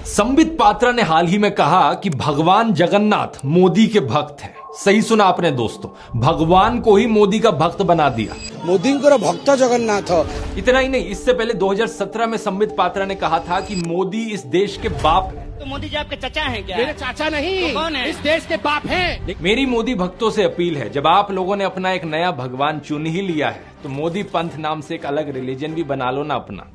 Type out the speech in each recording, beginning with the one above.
संबित पात्रा ने हाल ही में कहा कि भगवान जगन्नाथ मोदी के भक्त हैं। सही सुना आपने दोस्तों, भगवान को ही मोदी का भक्त बना दिया। मोदी भक्त जगन्नाथ। इतना ही नहीं, इससे पहले 2017 में संबित पात्रा ने कहा था कि मोदी इस देश के बाप हैं। तो मोदी जी आपके चाचा हैं क्या? मेरे चाचा नहीं, तो कौन है? इस देश के बाप हैं। मेरी मोदी भक्तों से अपील है, जब आप लोगों ने अपना एक नया भगवान चुन ही लिया है तो मोदी पंथ नाम से एक अलग रिलीजन भी बना लो ना अपना।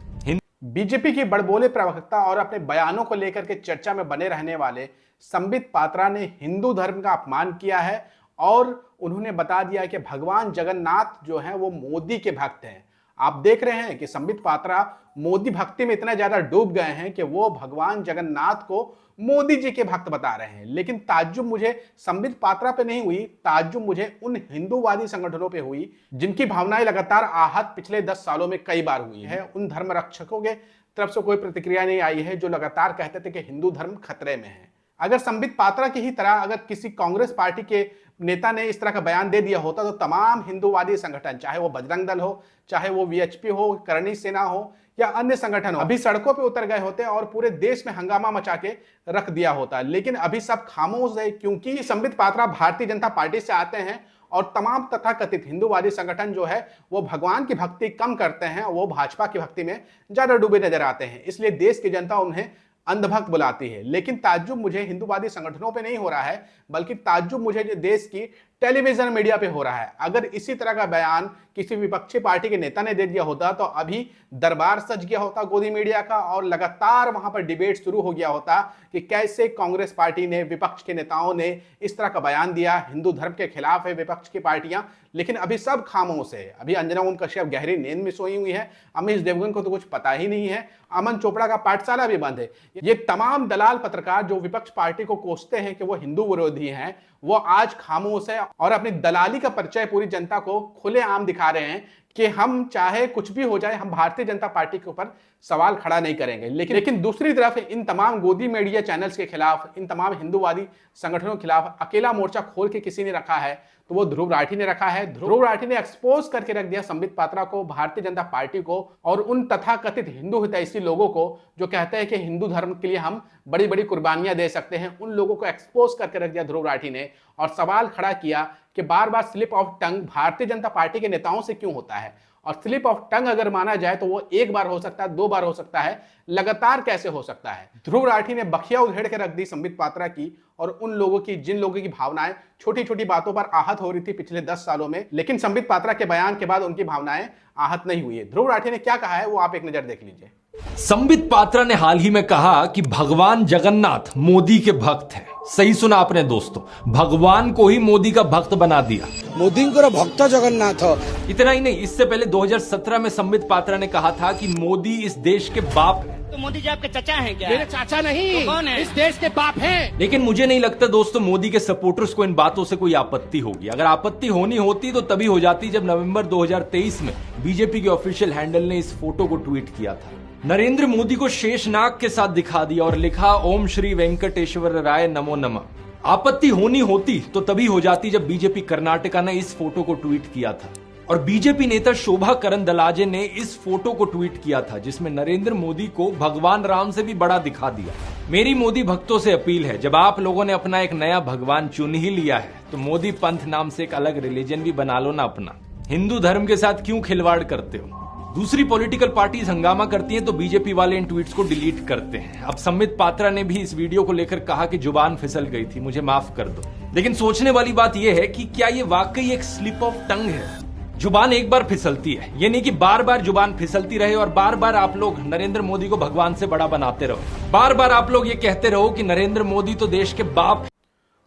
बीजेपी की बड़बोले प्रवक्ता और अपने बयानों को लेकर के चर्चा में बने रहने वाले संबित पात्रा ने हिंदू धर्म का अपमान किया है और उन्होंने बता दिया कि भगवान जगन्नाथ जो हैं वो मोदी के भक्त हैं। आप देख रहे हैं कि संबित पात्रा मोदी भक्ति में इतना ज्यादा डूब गए हैं कि वो भगवान जगन्नाथ को मोदी जी के भक्त बता रहे हैं। लेकिन ताज्जुब मुझे संबित पात्रा पे नहीं हुई, ताज्जुब मुझे उन हिंदूवादी संगठनों पे हुई जिनकी भावनाएं लगातार आहत पिछले 10 सालों में कई बार हुई है। उन धर्म रक्षकों के तरफ से कोई प्रतिक्रिया नहीं आई है जो लगातार कहते थे कि हिंदू धर्म खतरे में है। अगर संबित पात्रा की ही तरह अगर किसी कांग्रेस पार्टी के नेता ने इस तरह का बयान दे दिया होता तो तमाम हिंदूवादी संगठन, चाहे वो बजरंग दल हो, चाहे वो वीएचपी हो, करणी सेना हो या अन्य संगठन हो, अभी सड़कों पे उतर गए होते और पूरे देश में हंगामा मचा के रख दिया होता। लेकिन अभी सब खामोश है क्योंकि संबित पात्रा भारतीय जनता पार्टी से आते हैं और तमाम तथाकथित हिंदूवादी संगठन जो है वो भगवान की भक्ति कम करते हैं, वो भाजपा की भक्ति में ज्यादा डूबे नजर आते हैं। इसलिए देश की जनता उन्हें अंधभक्त बुलाती है। लेकिन ताज्जुब मुझे हिंदूवादी संगठनों पे नहीं हो रहा है, बल्कि ताज्जुब मुझे देश की टेलीविजन मीडिया पे हो रहा है। अगर इसी तरह का बयान किसी विपक्षी पार्टी के नेता ने दे दिया होता तो अभी दरबार सज गया होता गोदी मीडिया का और लगातार वहां पर डिबेट शुरू हो गया होता कि कैसे कांग्रेस पार्टी ने, विपक्ष के नेताओं ने इस तरह का बयान दिया, हिंदू धर्म के खिलाफ है विपक्ष की पार्टियां। लेकिन अभी सब खामोश है। अभी अंजना ओम कश्यप गहरी नींद में सोई हुई है, अमीश देवगन को तो कुछ पता ही नहीं है, अमन चोपड़ा का पाठशाला भी बंद है। ये तमाम दलाल पत्रकार जो विपक्ष पार्टी को कोसते हैं कि वो हिंदू विरोधी हैं, वो आज खामोश है और अपनी दलाली का परिचय पूरी जनता को खुलेआम दिखा रहे हैं कि हम चाहे कुछ भी हो जाए, हम भारतीय जनता पार्टी के ऊपर सवाल खड़ा नहीं करेंगे। लेकिन दूसरी तरफ इन तमाम गोदी मीडिया चैनल्स के खिलाफ, इन तमाम हिंदूवादी संगठनों के खिलाफ अकेला मोर्चा खोल के किसी ने रखा है तो वो ध्रुव राठी ने रखा है। ध्रुव राठी ने एक्सपोज करके रख दिया संबित पात्रा को, भारतीय जनता पार्टी को और उन तथाकथित हिंदू हितैषी लोगों को जो कहते हैं कि हिंदू धर्म के लिए हम बड़ी बड़ी कुर्बानियां दे सकते हैं। उन लोगों को एक्सपोज करके रख दिया ध्रुव राठी ने और सवाल खड़ा किया कि बार बार slip of tongue Bharatiya Janata party के नेताओं से क्यों होता है। और स्लिप ऑफ टंग अगर माना जाए तो वो एक बार हो सकता है, 2 बार हो सकता है, लगातार कैसे हो सकता है। ध्रुव राठी ने बखिया उधेड़ के रख दी संबित पात्रा की और उन लोगों की जिन लोगों की भावनाएं छोटी छोटी बातों पर आहत हो रही थी पिछले 10 सालों में। लेकिन संबित पात्रा के बयान के बाद उनकी भावनाएं आहत नहीं हुई है। ध्रुव राठी ने क्या कहा है वो आप एक नजर देख लीजिए। संबित पात्रा ने हाल ही में कहा कि भगवान जगन्नाथ मोदी के भक्त हैं। सही सुना आपने दोस्तों, भगवान को ही मोदी का भक्त बना दिया। मोदी भक्त जगन्नाथ। इतना ही नहीं, इससे पहले 2017 में संबित पात्रा ने कहा था कि मोदी इस देश के बाप हैं। तो मोदी जी आपके चाचा हैं क्या? मेरे चाचा नहीं, तो कौन है? इस देश के बाप हैं। लेकिन मुझे नहीं लगता दोस्तों मोदी के सपोर्टर्स को इन बातों से कोई आपत्ति होगी। अगर आपत्ति होनी होती तो तभी हो जाती जब नवंबर 2023 में बीजेपी के ऑफिशियल हैंडल ने इस फोटो को ट्वीट किया था। नरेंद्र मोदी को शेषनाग के साथ दिखा दिया और लिखा ओम श्री वेंकटेश्वर राय नमो नमः। आपत्ति होनी होती तो तभी हो जाती जब बीजेपी कर्नाटका ने इस फोटो को ट्वीट किया था और बीजेपी नेता शोभा करंदलाजे ने इस फोटो को ट्वीट किया था जिसमें नरेंद्र मोदी को भगवान राम से भी बड़ा दिखा दिया। मेरी मोदी भक्तों से अपील है, जब आप लोगों ने अपना एक नया भगवान चुन ही लिया है तो मोदी पंथ नाम से एक अलग रिलीजन भी बना लो ना अपना। हिंदू धर्म के साथ क्यों खिलवाड़ करते हो। दूसरी पॉलिटिकल पार्टीज हंगामा करती हैं तो बीजेपी वाले इन ट्वीट्स को डिलीट करते हैं। अब संबित पात्रा ने भी इस वीडियो को लेकर कहा कि जुबान फिसल गई थी, मुझे माफ कर दो। लेकिन सोचने वाली बात यह है कि क्या ये वाकई एक स्लिप ऑफ टंग है। जुबान एक बार फिसलती है, ये नहीं कि बार बार जुबान फिसलती रहे और बार बार आप लोग नरेंद्र मोदी को भगवान से बड़ा बनाते रहो। बार बार आप लोग ये कहते रहो कि नरेंद्र मोदी तो देश के बाप।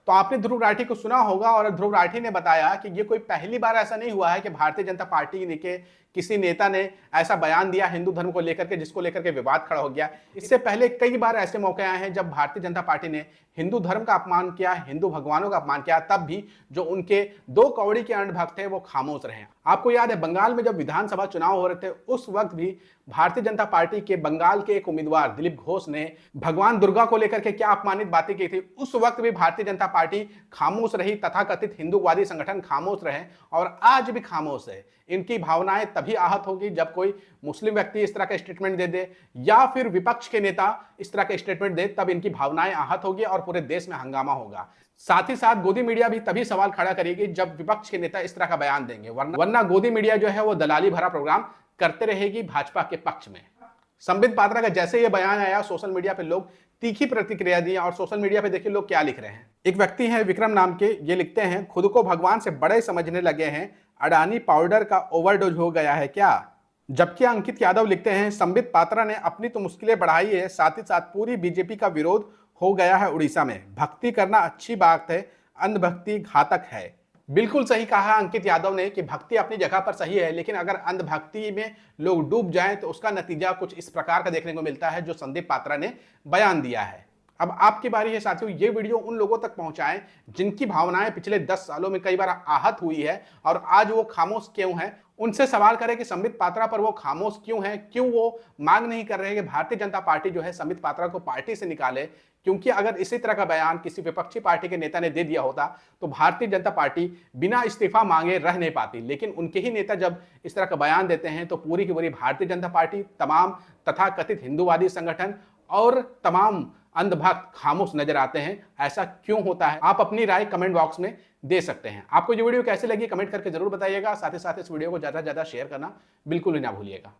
तो आपने ध्रुव राठी को सुना होगा और ध्रुव राठी ने बताया कि ये कोई पहली बार ऐसा नहीं हुआ है कि भारतीय जनता पार्टी के किसी नेता ने ऐसा बयान दिया हिंदू धर्म को लेकर के जिसको लेकर के विवाद खड़ा हो गया। इससे पहले कई बार ऐसे मौके आए हैं जब भारतीय जनता पार्टी ने हिंदू धर्म का अपमान किया, हिंदू भगवानों का अपमान किया, तब भी जो उनके 2 कौड़ी के अंधभक्त थे वो खामोश रहे। आपको याद है बंगाल में जब विधानसभा चुनाव हो रहे थे उस वक्त भी भारतीय जनता पार्टी के बंगाल के एक उम्मीदवार दिलीप घोष ने भगवान दुर्गा को लेकर के क्या अपमानित बातें की थी। उस वक्त भी भारतीय जनता पार्टी खामोश रही, तथाकथित हिंदूवादी संगठन खामोश रहे और आज भी खामोश है। इनकी भावनाएं तभी तभी आहत होगी जब कोई मुस्लिम व्यक्ति इस तरह का स्टेटमेंट दे दे या फिर विपक्ष के नेता इस तरह का स्टेटमेंट दे, तब इनकी भावनाएं आहत होगी और पूरे देश में हंगामा होगा। साथ ही साथ गोदी मीडिया भी तभी सवाल खड़ा करेगी जब विपक्ष के नेता इस तरह का बयान देंगे, वरना गोदी मीडिया जो है वो दलाली भरा प्रोग्राम करते रहेगी भाजपा के पक्ष में। संबित पात्रा का जैसे ये बयान आया, सोशल मीडिया पे लोग तीखी प्रतिक्रिया दी और सोशल मीडिया पे देखिए लोग क्या लिख रहे हैं। एक व्यक्ति हैं विक्रम नाम के, ये लिखते हैं, खुद को भगवान से बड़े समझने लगे हैं, अडानी पाउडर का ओवरडोज हो गया है क्या। जबकि अंकित यादव लिखते हैं, संबित पात्रा ने अपनी तो मुश्किलें बढ़ाई है, साथ ही साथ पूरी बीजेपी का विरोध हो गया है उड़ीसा में। भक्ति करना अच्छी बात है, अंधभक्ति घातक है। बिल्कुल सही कहा अंकित यादव ने कि भक्ति अपनी जगह पर सही है, लेकिन अगर अंधभक्ति में लोग डूब जाएं तो उसका नतीजा कुछ इस प्रकार का देखने को मिलता है जो संदीप पात्रा ने बयान दिया है। अब आपकी बारी है साथियों, ये वीडियो उन लोगों तक पहुंचाएं जिनकी भावनाएं पिछले 10 सालों में कई बार आहत हुई है और आज वो खामोश क्यों हैं। उनसे सवाल करें कि संबित पात्रा पर वो खामोश क्यों हैं, क्यों वो मांग नहीं कर रहे कि भारतीय जनता पार्टी जो है संबित पात्रा को पार्टी से निकाले। क्योंकि अगर इसी तरह का बयान किसी विपक्षी पार्टी के नेता ने दे दिया होता तो भारतीय जनता पार्टी बिना इस्तीफा मांगे रह नहीं पाती, लेकिन उनके ही नेता जब इस तरह का बयान देते हैं तो पूरी की पूरी भारतीय जनता पार्टी, तमाम तथाकथित हिंदूवादी संगठन और तमाम अंधभक्त खामोश नजर आते हैं। ऐसा क्यों होता है? आप अपनी राय कमेंट बॉक्स में दे सकते हैं। आपको ये वीडियो कैसे लगी कमेंट करके जरूर बताइएगा। साथ ही साथ इस वीडियो को ज्यादा से ज्यादा शेयर करना बिल्कुल ही ना भूलिएगा।